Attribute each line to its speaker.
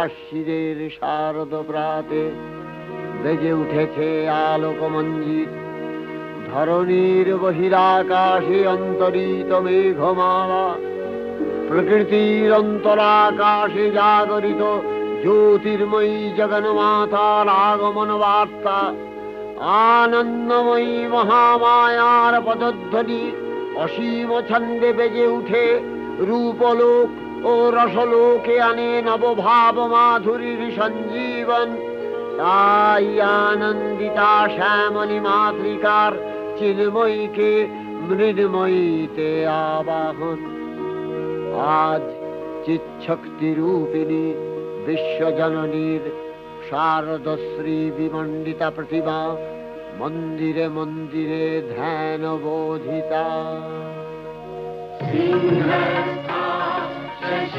Speaker 1: আশ্বিনের শারদ প্রাতে বেজে উঠেছে আলোকমঞ্জিত। ধরণীর বহিরাকাশে অন্তরিত মেঘমালা, প্রকৃতির অন্তরাকাশে জাগরিত জ্যোতির্ময়ী জগন্মাতার আগমন বার্তা। আনন্দময়ী মহামায়ার পদধ্বনি অসীম ছন্দে বেজে উঠে রূপলোক ও রসলোকে আনে নবভাব মাধুরীর সঞ্জীবন। তাই আনন্দিতা শ্যামলী মাতৃকার চিন্ময়ীকে মৃন্ময়ীতে আবাহন। আজ চিৎশক্তি রূপিণী বিশ্বজননীর শারদশ্রী বিমণ্ডিতা প্রতিমা মন্দিরে মন্দিরে ধ্যান বোধিতা।